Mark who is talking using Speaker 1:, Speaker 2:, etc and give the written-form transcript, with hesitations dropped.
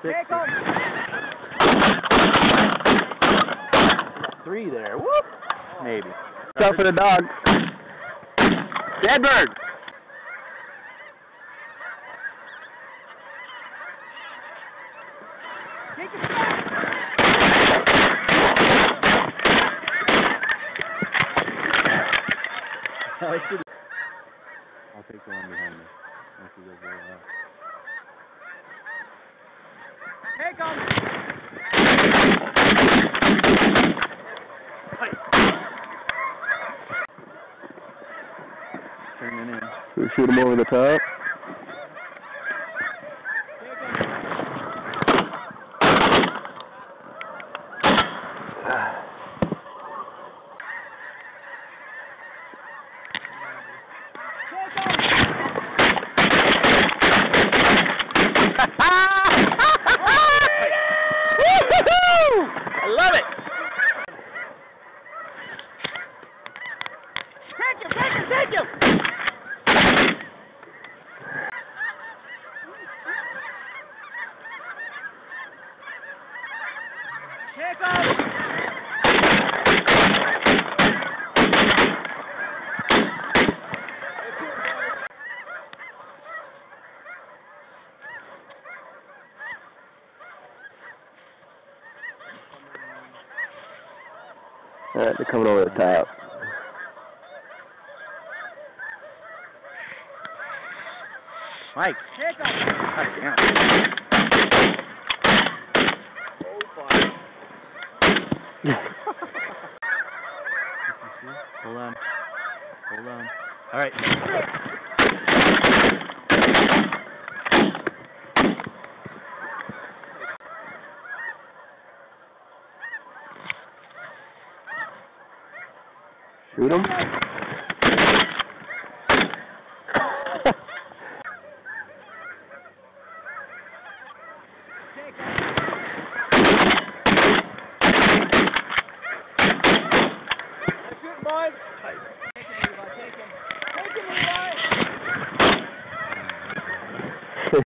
Speaker 1: There's 6. Three there. Whoop! Maybe.
Speaker 2: Go for the dog. Dead bird.
Speaker 1: I'll take the one behind me. Unless he goes very well.
Speaker 3: Take him!
Speaker 1: Turn it in.
Speaker 2: We shoot him over the top.
Speaker 1: I love it!
Speaker 3: Take him! Take him! Take him! Take him!
Speaker 2: Alright, they're coming over the top.
Speaker 1: Mike!
Speaker 3: Take him!
Speaker 1: God damn.
Speaker 3: Oh, fine.
Speaker 1: Hold on. Hold on. Alright.
Speaker 2: Shoot him.
Speaker 3: That's it, boys.